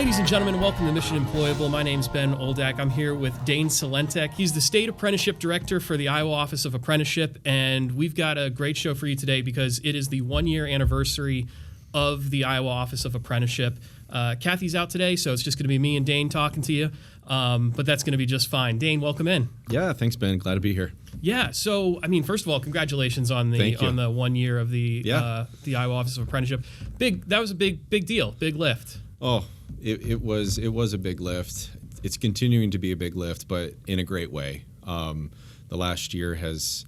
Ladies and gentlemen, welcome to Mission Employable. My name's Ben Oldak. I'm here with Dane Sulentic. He's the State Apprenticeship Director for the Iowa Office of Apprenticeship, and we've got a great show for you today because it is the one-year anniversary of the Iowa Office of Apprenticeship. Kathy's out today, so it's just going to be me and Dane talking to you, but that's going to be just fine. Dane, welcome in. Yeah, thanks, Ben. Glad to be here. Yeah, so, I mean, first of all, congratulations on the 1 year of the Iowa Office of Apprenticeship. That was a big deal, big lift. Oh, it was a big lift. It's continuing to be a big lift, but in a great way. The last year has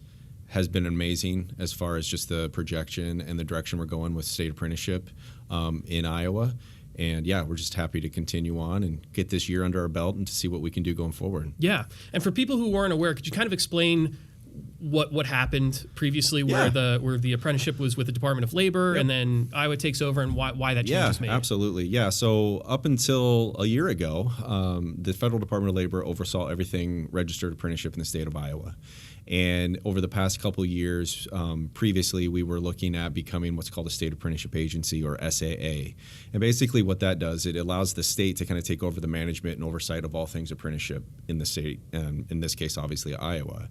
been amazing as far as just the projection and the direction we're going with state apprenticeship in Iowa. And yeah, we're just happy to continue on and get this year under our belt and to see what we can do going forward. Yeah, and for people who weren't aware, could you kind of explain what happened previously, where the apprenticeship was with the Department of Labor, and then Iowa takes over, and why that change was made? Yeah, absolutely. Yeah, so up until a year ago, the Federal Department of Labor oversaw everything registered apprenticeship in the state of Iowa. And over the past couple of years, previously, we were looking at becoming what's called a state apprenticeship agency, or SAA. And basically what that does, it allows the state to kind of take over the management and oversight of all things apprenticeship in the state, and in this case, obviously, Iowa.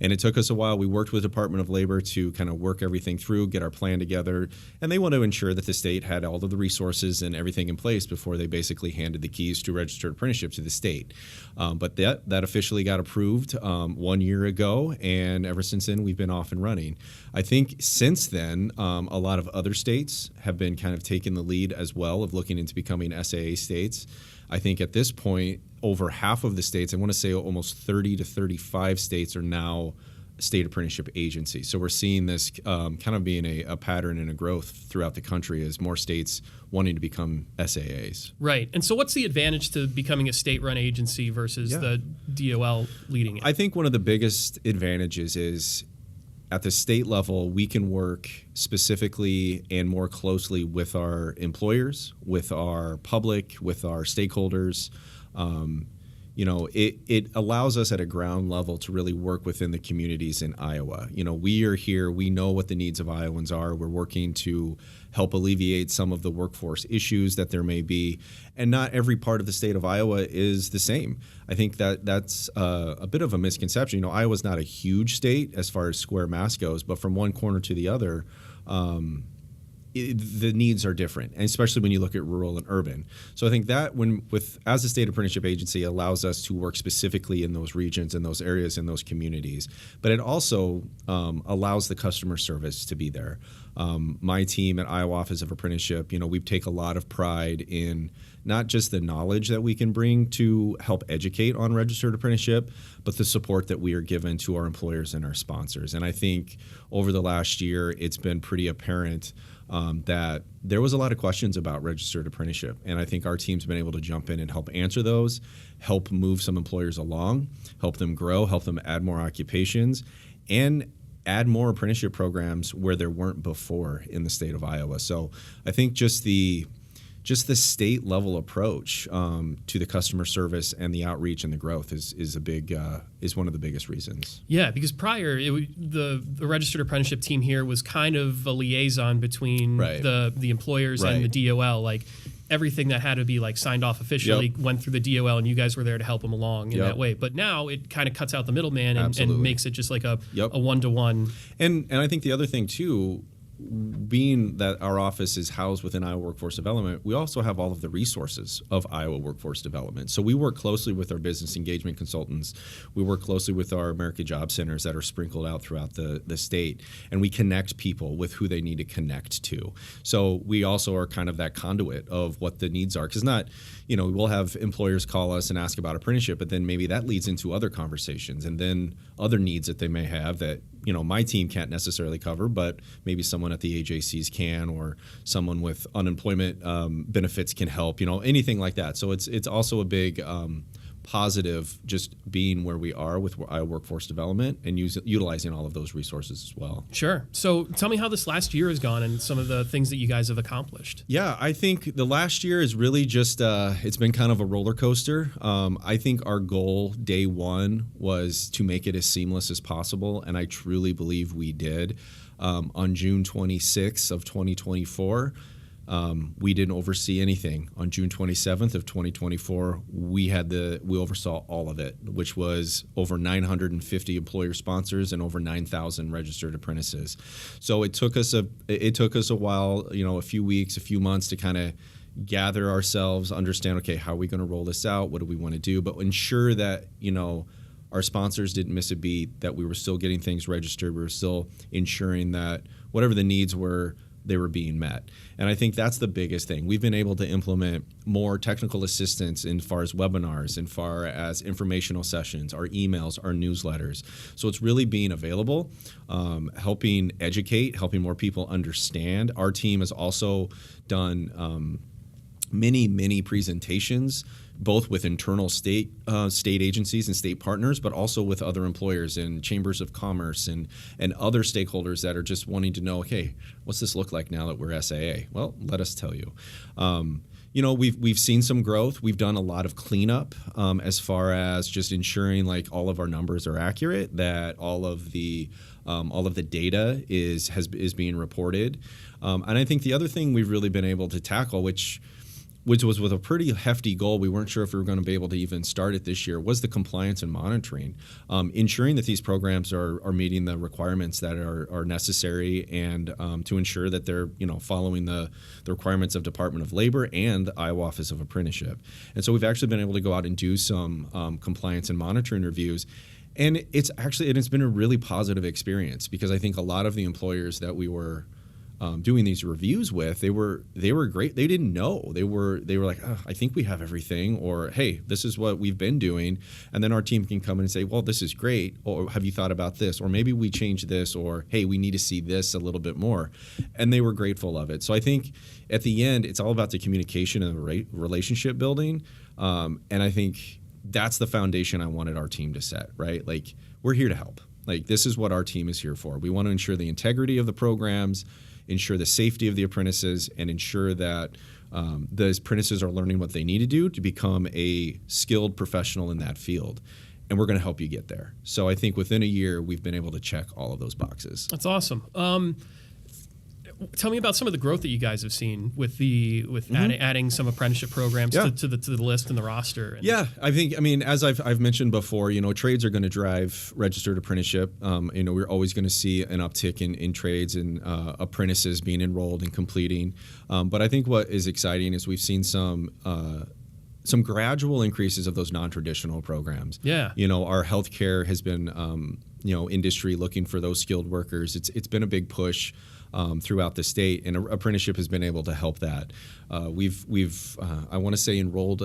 And it took us a while. We worked with the Department of Labor to kind of work everything through, get our plan together. And they want to ensure that the state had all of the resources and everything in place before they basically handed the keys to registered apprenticeship to the state. But that officially got approved 1 year ago. And ever since then, we've been off and running. I think since then, a lot of other states have been kind of taking the lead as well of looking into becoming SAA states. I think at this point, over half of the states, I want to say almost 30 to 35 states are now state apprenticeship agencies. So we're seeing this kind of being a pattern and a growth throughout the country as more states wanting to become SAAs. Right. And so what's the advantage to becoming a state-run agency versus the DOL leading it? I think one of the biggest advantages is at the state level, we can work specifically and more closely with our employers, with our public, with our stakeholders. It allows us at a ground level to really work within the communities in Iowa. We are here. We know what the needs of Iowans are. We're working to help alleviate some of the workforce issues that there may be. And not every part of the state of Iowa is the same. I think that's a bit of a misconception. Iowa's not a huge state as far as square mass goes, but from one corner to the other, the needs are different, and especially when you look at rural and urban. So I think that as a state apprenticeship agency allows us to work specifically in those regions and those areas and those communities, but it also allows the customer service to be there. My team at Iowa Office of Apprenticeship, we take a lot of pride in not just the knowledge that we can bring to help educate on registered apprenticeship, but the support that we are given to our employers and our sponsors. And I think over the last year, it's been pretty apparent that there was a lot of questions about registered apprenticeship. And I think our team's been able to jump in and help answer those, help move some employers along, help them grow, help them add more occupations, and add more apprenticeship programs where there weren't before in the state of Iowa. So I think just the state level approach to the customer service and the outreach and the growth is one of the biggest reasons. Yeah, because prior the registered apprenticeship team here was kind of a liaison between the employers and the DOL. Like everything that had to be signed off officially went through the DOL, and you guys were there to help them along in that way. But now it kind of cuts out the middleman and makes it just like a one-to-one. And I think the other thing too, being that our office is housed within Iowa Workforce Development, we also have all of the resources of Iowa Workforce Development. So we work closely with our business engagement consultants. We work closely with our America Job Centers that are sprinkled out throughout the state, and we connect people with who they need to connect to. So we also are kind of that conduit of what the needs are, because we'll have employers call us and ask about apprenticeship, but then maybe that leads into other conversations and then other needs that they may have that my team can't necessarily cover, but maybe someone at the AJCs can, or someone with unemployment benefits can help, anything like that. So it's also a big positive just being where we are with Iowa Workforce Development and utilizing all of those resources as well. Sure. So tell me how this last year has gone and some of the things that you guys have accomplished. Yeah, I think the last year is really just, it's been kind of a roller coaster. I think our goal day one was to make it as seamless as possible, and I truly believe we did. On June 26th of 2024, we didn't oversee anything. On June 27th of 2024, we oversaw all of it, which was over 950 employer sponsors and over 9,000 registered apprentices. So it took us a while, a few weeks, a few months to kind of gather ourselves, understand, okay, how are we going to roll this out? What do we want to do? But ensure that, our sponsors didn't miss a beat, that we were still getting things registered. We were still ensuring that whatever the needs were, they were being met. And I think that's the biggest thing. We've been able to implement more technical assistance in far as webinars, in far as informational sessions, our emails, our newsletters. So it's really being available, helping educate, helping more people understand. Our team has also done many presentations, both with internal state agencies and state partners, but also with other employers and chambers of commerce and other stakeholders that are just wanting to know, hey, what's this look like now that we're SAA? Well, let us tell you. We've seen some growth. We've done a lot of cleanup as far as just ensuring like all of our numbers are accurate, that all of the data is being reported. And I think the other thing we've really been able to tackle, which was with a pretty hefty goal, we weren't sure if we were going to be able to even start it this year, was the compliance and monitoring, ensuring that these programs are meeting the requirements that are necessary, and to ensure that they're following the requirements of Department of Labor and the Iowa Office of Apprenticeship. And so we've actually been able to go out and do some compliance and monitoring reviews. And it's been a really positive experience, because I think a lot of the employers that we were doing these reviews with, they were great. They didn't know. They were like, oh, I think we have everything, or hey, this is what we've been doing. And then our team can come in and say, well, this is great, or have you thought about this, or maybe we change this, or hey, we need to see this a little bit more. And they were grateful of it. So I think at the end, it's all about the communication and the relationship building. And I think that's the foundation I wanted our team to set, right? Like, we're here to help. Like, this is what our team is here for. We want to ensure the integrity of the programs, ensure the safety of the apprentices, and ensure that the apprentices are learning what they need to do to become a skilled professional in that field. And we're going to help you get there. So I think within a year, we've been able to check all of those boxes. That's awesome. Tell me about some of the growth that you guys have seen with adding some apprenticeship programs to the list and the roster. I think, as I've mentioned before, trades are going to drive registered apprenticeship. We're always going to see an uptick in trades and apprentices being enrolled and completing. But I think what is exciting is we've seen some gradual increases of those non-traditional programs. Yeah. Our healthcare has been, industry looking for those skilled workers. It's been a big push throughout the state, and apprenticeship has been able to help that. We've I want to say enrolled,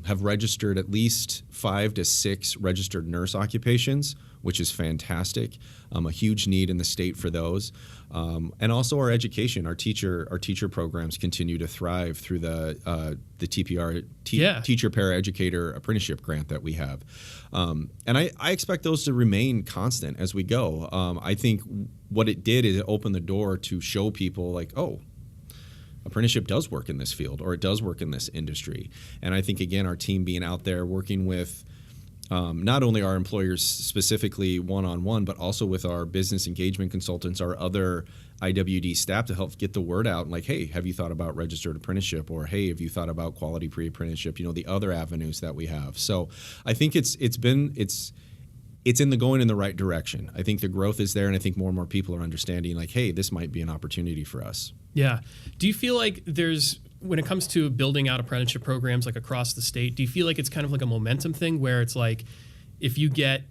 have registered at least 5 to 6 registered nurse occupations, which is fantastic. A huge need in the state for those, and also our education, our teacher programs continue to thrive through the TPR Teacher Paraeducator Apprenticeship Grant that we have, and I expect those to remain constant as we go. I think what it did is it opened the door to show people like, oh, apprenticeship does work in this field, or it does work in this industry. And I think, again, our team being out there working with not only our employers specifically one-on-one, but also with our business engagement consultants, our other IWD staff, to help get the word out. Like, hey, have you thought about registered apprenticeship? Or hey, have you thought about quality pre-apprenticeship? The other avenues that we have. So I think it's going in the right direction. I think the growth is there, and I think more and more people are understanding, like, hey, this might be an opportunity for us. Yeah. Do you feel like when it comes to building out apprenticeship programs like across the state, do you feel like it's kind of like a momentum thing where it's like, if you get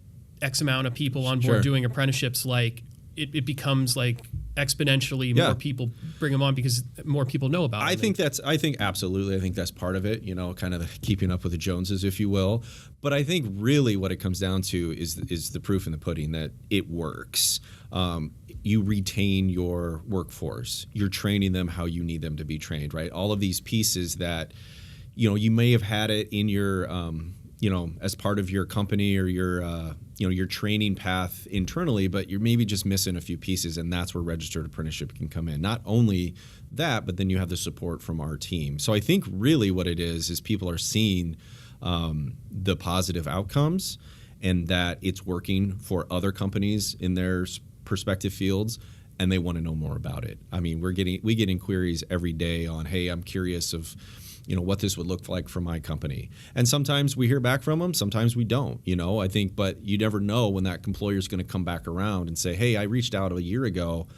X amount of people on board doing apprenticeships, like it becomes like exponentially more people bring them on because more people know about it? I think absolutely. I think that's part of it, kind of keeping up with the Joneses, if you will. But I think really what it comes down to is the proof in the pudding that it works. You retain your workforce. You're training them how you need them to be trained, right? All of these pieces that, you may have had it in your, as part of your company or your training path internally, but you're maybe just missing a few pieces, and that's where registered apprenticeship can come in. Not only that, but then you have the support from our team. So I think really what it is people are seeing the positive outcomes, and that it's working for other companies in their respective fields, and they want to know more about it. I mean, we get inquiries every day on, hey, I'm curious of, what this would look like for my company. And sometimes we hear back from them, sometimes we don't, I think, but you never know when that employer is going to come back around and say, hey, I reached out a year ago.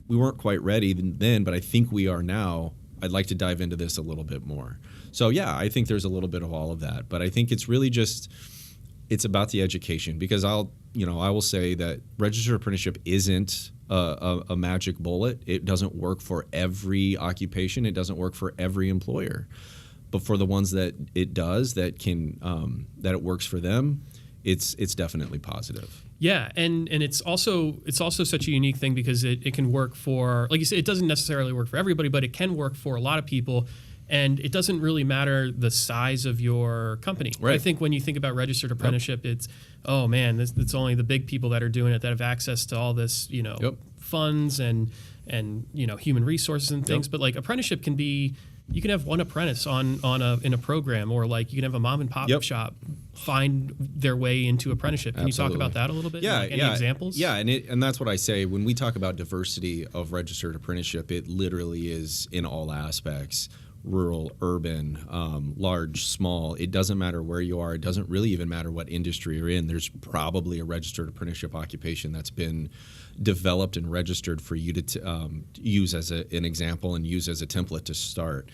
We weren't quite ready then, but I think we are now. I'd like to dive into this a little bit more. So yeah, I think there's a little bit of all of that, but I think it's really just, it's about the education, because I will say that registered apprenticeship isn't a magic bullet. It doesn't work for every occupation. It doesn't work for every employer. But for the ones that it does, that it works for them, it's definitely positive. Yeah, and it's also such a unique thing because it can work for, like you said, it doesn't necessarily work for everybody, but it can work for a lot of people. And it doesn't really matter the size of your company. Right. I think when you think about registered apprenticeship, it's, oh man, it's only the big people that are doing it, that have access to all this, funds and human resources and things. But like apprenticeship can be, you can have one apprentice in a program, or like you can have a mom and pop shop find their way into apprenticeship. Can Absolutely. you talk about that a little bit? Yeah, Any examples? Yeah, and that's what I say when we talk about diversity of registered apprenticeship. It literally is in all aspects. Rural, urban, large, small. It doesn't matter where you are. It doesn't really even matter what industry you're in. There's probably a registered apprenticeship occupation that's been developed and registered for you to use as an example and use as a template to start.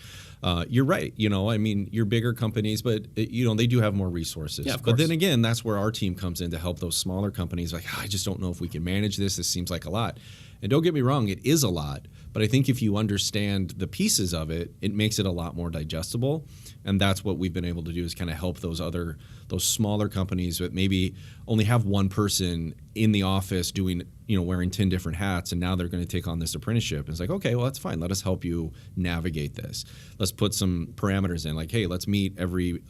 You're right. Your bigger companies, but they do have more resources. Yeah, of course. But then again, that's where our team comes in to help those smaller companies. Like, I just don't know if we can manage this. This seems like a lot. And don't get me wrong, it is a lot. But I think if you understand the pieces of it, it makes it a lot more digestible. And that's what we've been able to do, is kind of help those smaller companies that maybe only have one person in the office doing, wearing 10 different hats, and now they're going to take on this apprenticeship. And it's like, okay, well, that's fine. Let us help you navigate this. Let's put some parameters in, like, hey, let's meet every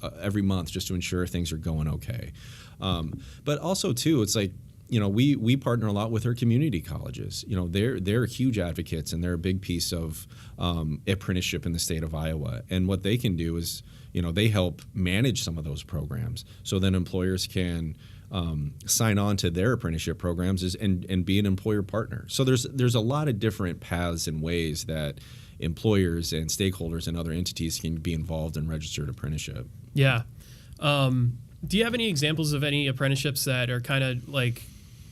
month just to ensure things are going okay. But also too, it's like, we partner a lot with our community colleges. They're huge advocates, and they're a big piece of apprenticeship in the state of Iowa. And what they can do is, they help manage some of those programs, so then employers can sign on to their apprenticeship programs and be an employer partner. So there's a lot of different paths and ways that employers and stakeholders and other entities can be involved in registered apprenticeship. Yeah. Do you have any examples of any apprenticeships that are kind of like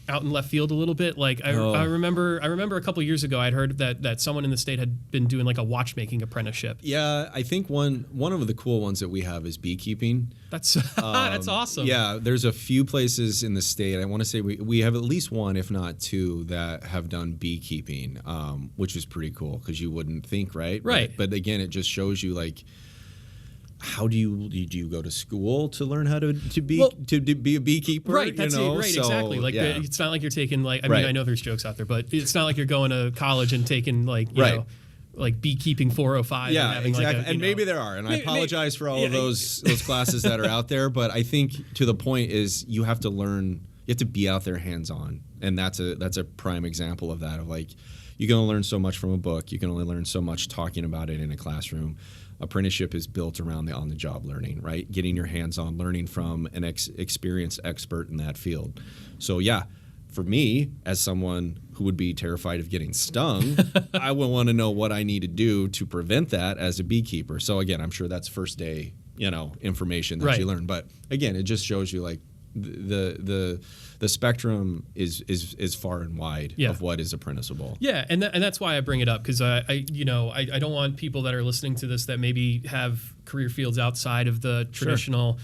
out in left field a little bit? Like I remember a couple of years ago I'd heard that someone in the state had been doing like a watchmaking apprenticeship. Yeah, I think one of the cool ones that we have is beekeeping. That's that's awesome. Yeah, there's a few places in the state. I want to say we have at least one, if not two, that have done beekeeping, which is pretty cool because you wouldn't think, right? Right. But again, it just shows you like, how do you go to school to learn how to be a beekeeper? Right, that's it. Right, So, exactly. Like yeah. it's not like you're taking like Right. I know there's jokes out there, but it's not like you're going to college and taking like you Right. know like beekeeping 405. Yeah, and having exactly. Like a, and maybe there are, and I apologize for all of yeah, those classes that are out there. But I think to the point is you have to learn. You have to be out there hands on, and that's a prime example of that. Of like, you can only learn so much from a book. You can only learn so much talking about it in a classroom. Apprenticeship is built around the on-the-job learning, right? Getting your hands on, learning from an experienced expert in that field. So yeah, for me, as someone who would be terrified of getting stung, I would want to know what I need to do to prevent that as a beekeeper. So again, I'm sure that's first day, information that you learn. But again, it just shows you like the spectrum is far and wide of what is apprenticeable. Yeah, and that's why I bring it up, because I don't want people that are listening to this that maybe have career fields outside of the traditional,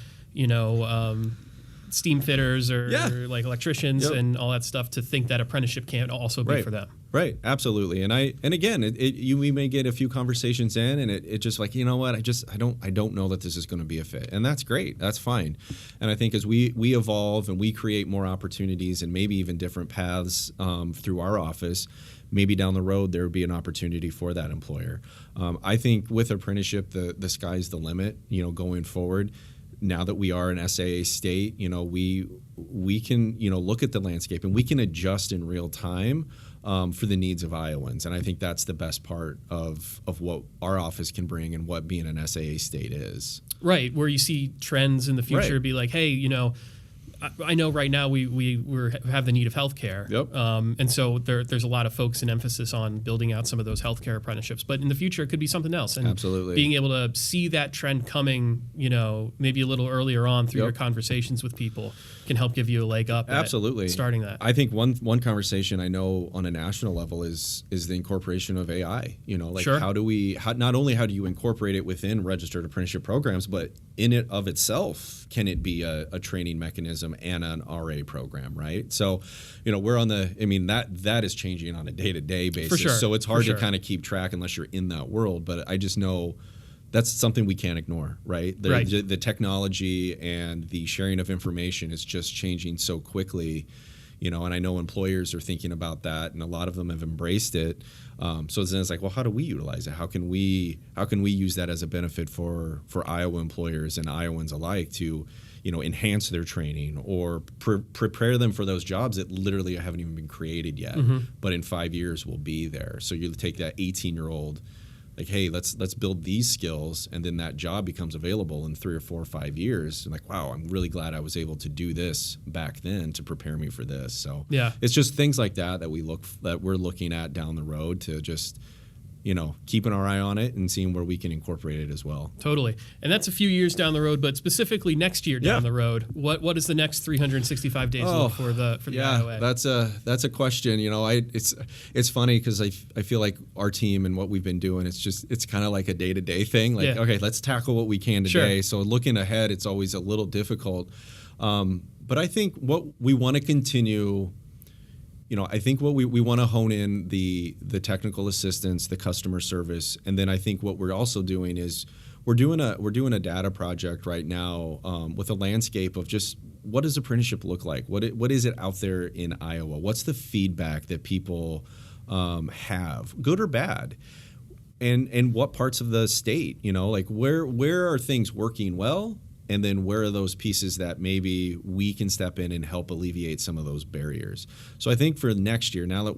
steam fitters or like electricians and all that stuff to think that apprenticeship can't also be for them. Right, absolutely. And again, we may get a few conversations in, and it just like, you know what, I don't know that this is going to be a fit, and that's great, that's fine. And I think as we evolve and we create more opportunities and maybe even different paths through our office, maybe down the road there would be an opportunity for that employer. I think with apprenticeship, the sky's the limit. Going forward. Now that we are an SAA state, we can look at the landscape and we can adjust in real time for the needs of Iowans. And I think that's the best part of what our office can bring and what being an SAA state is. Right, where you see trends in the future be like, hey, I know right now we have the need of healthcare. Yep. And so there's a lot of focus and emphasis on building out some of those healthcare apprenticeships. But in the future, it could be something else. And Absolutely. being able to see that trend coming, maybe a little earlier on through your conversations with people can help give you a leg up. Absolutely. At starting that. I think one conversation I know on a national level is the incorporation of AI. Sure. Not only how do you incorporate it within registered apprenticeship programs, but in it of itself, can it be a training mechanism and an RA program, right? So, we're on that is changing on a day-to-day basis. For sure. So it's hard For to kind of keep track unless you're in that world. But I just know that's something we can't ignore, right? The technology and the sharing of information is just changing so quickly. And I know employers are thinking about that, and a lot of them have embraced it. So then it's like, well, how do we utilize it? How can we use that as a benefit for Iowa employers and Iowans alike to, enhance their training or prepare them for those jobs that literally haven't even been created yet, but in 5 years will be there. So you take that 18-year-old. Like, hey, let's build these skills, and then that job becomes available in 3 or 4 or 5 years. And like, wow, I'm really glad I was able to do this back then to prepare me for this. So it's just things like that we're looking at down the road to just, keeping our eye on it and seeing where we can incorporate it as well. Totally. And that's a few years down the road, but specifically next year down the road, what is the next 365 days look for the IOA? That's a question. It's funny because I feel like our team and what we've been doing, it's kind of like a day-to-day thing. Like, okay, let's tackle what we can today. Sure. So looking ahead, it's always a little difficult. But I think what we want to continue, I think what we want to hone in the technical assistance, the customer service, and then I think what we're also doing is we're doing a data project right now with a landscape of just what does apprenticeship look like? What is it out there in Iowa? What's the feedback that people have, good or bad? And what parts of the state, like where are things working well? And then where are those pieces that maybe we can step in and help alleviate some of those barriers? So I think for next year, now that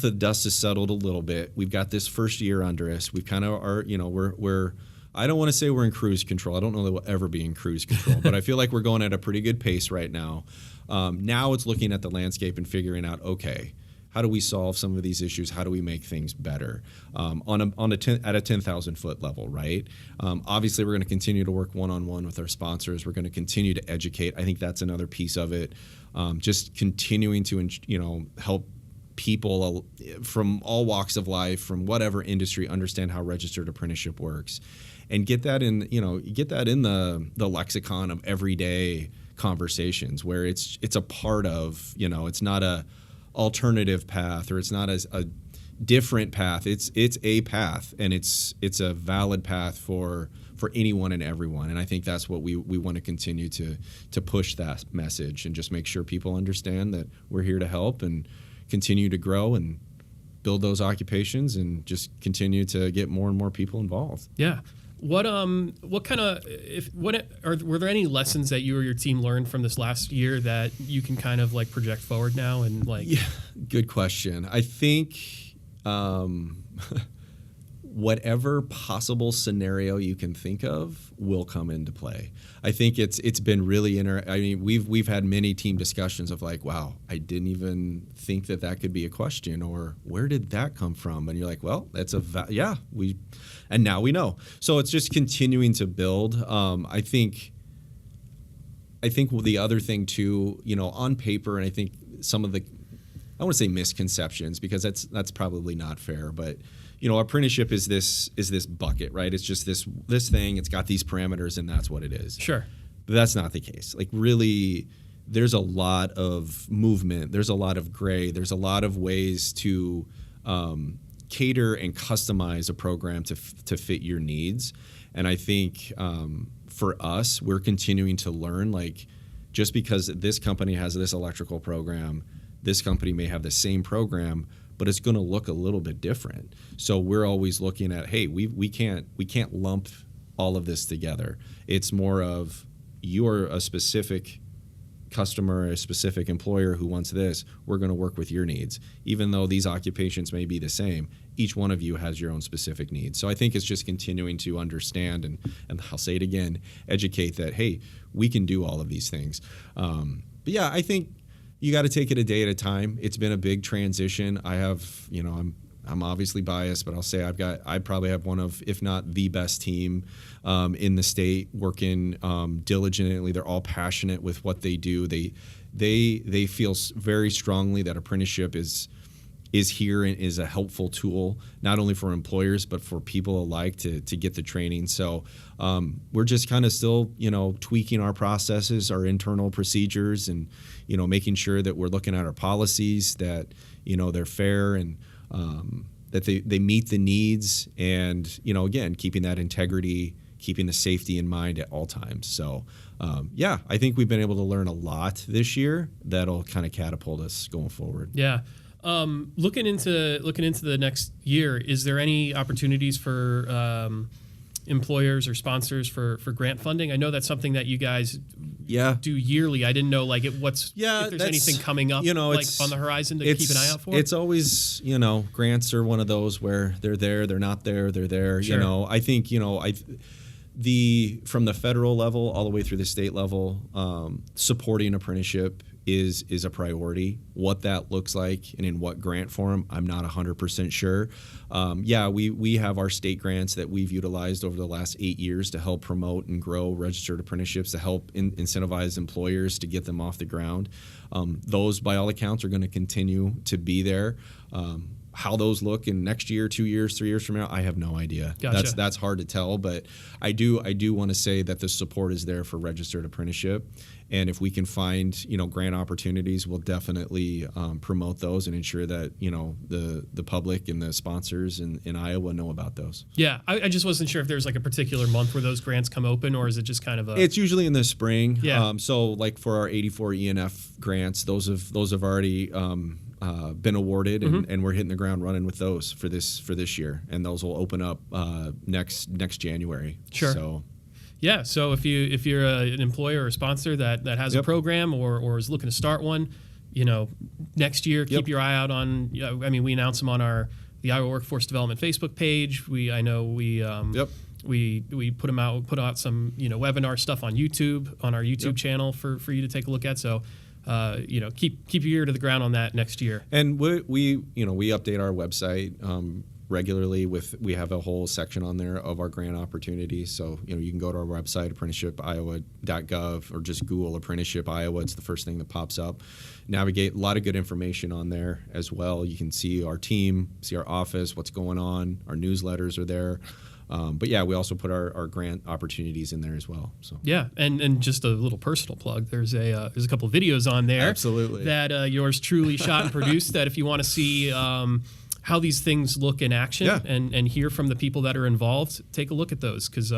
the dust has settled a little bit, we've got this first year under us. We kind of are, we're I don't want to say we're in cruise control. I don't know that we'll ever be in cruise control, but I feel like we're going at a pretty good pace right now. Now it's looking at the landscape and figuring out, okay, how do we solve some of these issues? How do we make things better at a 10,000 foot level, right? Obviously, we're going to continue to work one-on-one with our sponsors. We're going to continue to educate. I think that's another piece of it. Just continuing to help people from all walks of life, from whatever industry, understand how registered apprenticeship works, and get that in the lexicon of everyday conversations where it's a part of, it's not a alternative path, or it's not as a different path. It's a path, and it's a valid path for anyone and everyone. And I think that's what we want to continue to push that message and just make sure people understand that we're here to help and continue to grow and build those occupations and just continue to get more and more people involved. Yeah. Were there any lessons that you or your team learned from this last year that you can kind of like project forward now and like? Yeah, good question. I think whatever possible scenario you can think of will come into play. I think it's been really we've had many team discussions of like, wow, I didn't even think that could be a question, or where did that come from? And you're like, well, that's and now we know. So it's just continuing to build. I think the other thing too, on paper, and I think some of the, I want to say misconceptions, because that's probably not fair, but apprenticeship is this bucket, right? It's just this thing. It's got these parameters, and that's what it is. Sure. But that's not the case. Like, really, there's a lot of movement. There's a lot of gray. There's a lot of ways to cater and customize a program to fit your needs. And I think for us, we're continuing to learn. Like, just because this company has this electrical program, this company may have the same program, but it's going to look a little bit different. So we're always looking at, hey, we can't lump all of this together. It's more of, you're a specific customer, a specific employer who wants this, we're going to work with your needs. Even though these occupations may be the same, each one of you has your own specific needs. So I think it's just continuing to understand and I'll say it again, educate that, hey, we can do all of these things. But yeah, I think you got to take it a day at a time. It's been a big transition. I have, I'm obviously biased, but I'll say I probably have one of, if not the best team in the state, working diligently. They're all passionate with what they do. They feel very strongly that apprenticeship is here and is a helpful tool, not only for employers, but for people alike to get the training. So we're just kind of still, tweaking our processes, our internal procedures, and, making sure that we're looking at our policies, that, they're fair and that they meet the needs, and, again, keeping that integrity, keeping the safety in mind at all times. So, I think we've been able to learn a lot this year that'll kind of catapult us going forward. Yeah. Looking into the next year, is there any opportunities for employers or sponsors for grant funding? I know that's something that you guys do yearly. I didn't know if there's anything coming up on the horizon to keep an eye out for. It's always, grants are one of those where they're there, they're not there, they're there. Sure. I think, from the federal level all the way through the state level, supporting apprenticeship is a priority. What that looks like and in what grant form, I'm not 100% sure. We have our state grants that we've utilized over the last 8 years to help promote and grow registered apprenticeships, to help incentivize employers to get them off the ground. Those, by all accounts, are going to continue to be there. How those look in next year, 2 years, 3 years from now, I have no idea. Gotcha. That's hard to tell, but I do want to say that the support is there for registered apprenticeship, and if we can find grant opportunities, we'll definitely promote those and ensure that the public and the sponsors in Iowa know about those. Yeah, I just wasn't sure if there's a particular month where those grants come open, or is it just kind of It's usually in the spring. Yeah. So for our 84 ENF grants, those have already been awarded, and we're hitting the ground running with those for this year, and those will open up next January. Sure. So. Yeah. So if you're an employer or a sponsor that has a program or is looking to start one, next year, keep your eye out on. We announce them on the Iowa Workforce Development Facebook page. We put out some webinar stuff on YouTube, on our YouTube channel for you to take a look at. So. Keep your ear to the ground on that next year. And we update our website regularly. We have a whole section on there of our grant opportunities. So you can go to our website, apprenticeship IowaWORKS.gov, or just Google Apprenticeship Iowa. It's the first thing that pops up. Navigate, a lot of good information on there as well. You can see our team, see our office, what's going on. Our newsletters are there. We also put our grant opportunities in there as well. So and just a little personal plug. There's a couple of videos on there, absolutely, that yours truly shot and produced. That if you want to see how these things look in action and hear from the people that are involved, take a look at those, because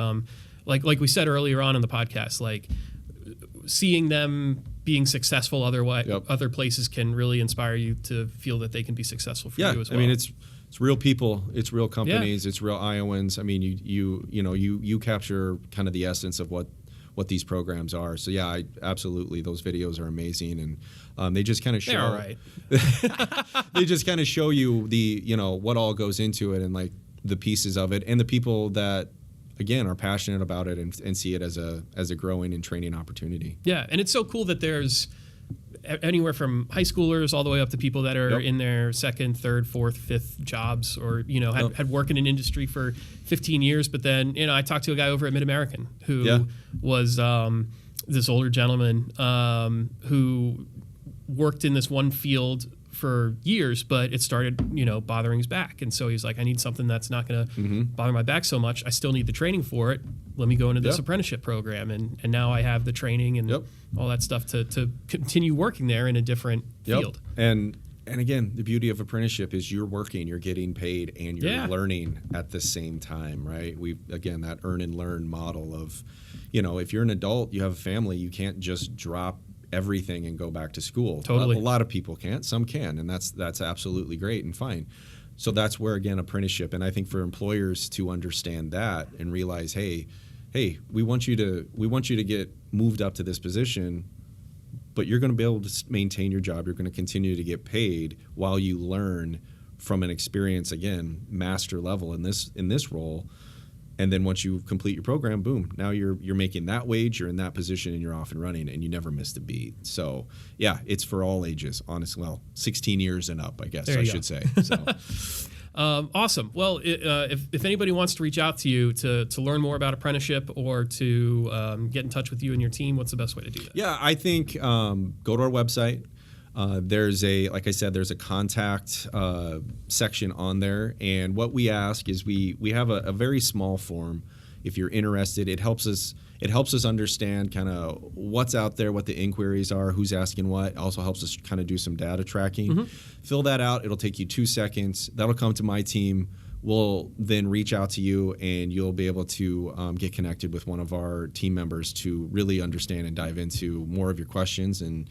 like we said earlier on in the podcast, seeing them being successful other places can really inspire you to feel that they can be successful for you as well. It's real people, it's real companies, it's real Iowans. You capture kind of the essence of what these programs are. So absolutely, those videos are amazing, and they just kind of show. They're all right. They just kind of show you what all goes into it, and the pieces of it, and the people that again are passionate about it and see it as a growing and training opportunity. Yeah, and it's so cool that there's anywhere from high schoolers all the way up to people that are in their second, third, fourth, fifth jobs, or had worked in an industry for 15 years. But then I talked to a guy over at Mid-American who was this older gentleman who worked in this one field for years, but it started bothering his back, and so he's like, I need something that's not going to bother my back so much. I still need the training for it. Let me go into this apprenticeship program, and now I have the training and all that stuff to continue working there in a different field. And again, the beauty of apprenticeship is you're working, you're getting paid, and you're learning at the same time, right? That earn and learn model of, if you're an adult, you have a family, you can't just drop everything and go back to school. Totally. A lot of people can't, some can, and that's absolutely great and fine. So that's where, again, apprenticeship, and I think for employers to understand that and realize, hey, we want you to get moved up to this position, but you're going to be able to maintain your job. You're going to continue to get paid while you learn from an experience, again, master level in this role. And then once you complete your program, boom, now you're making that wage, you're in that position, and you're off and running, and you never missed a beat. So, yeah, it's for all ages, honestly. Well, 16 years and up, I guess I should say. So. Awesome. Well, if anybody wants to reach out to you to learn more about apprenticeship or to get in touch with you and your team, what's the best way to do that? Yeah, I think go to our website. Like I said, there's a contact section on there. And what we ask is we have a very small form. If you're interested, it helps us understand kind of what's out there, what the inquiries are, who's asking what. It also helps us kind of do some data tracking. Mm-hmm. Fill that out. It'll take you 2 seconds. That'll come to my team. We'll then reach out to you, and you'll be able to get connected with one of our team members to really understand and dive into more of your questions. And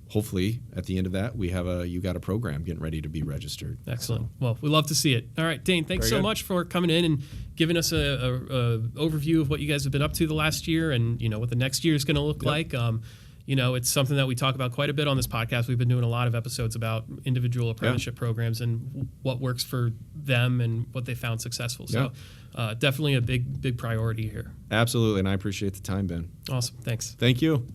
hopefully at the end of that, you got a program getting ready to be registered. Excellent. So. Well, we love to see it. All right, Dane, thanks so much for coming in and giving us a overview of what you guys have been up to the last year and, what the next year is going to look like. It's something that we talk about quite a bit on this podcast. We've been doing a lot of episodes about individual apprenticeship programs and what works for them and what they found successful. So definitely a big priority here. Absolutely. And I appreciate the time, Ben. Awesome. Thanks. Thank you.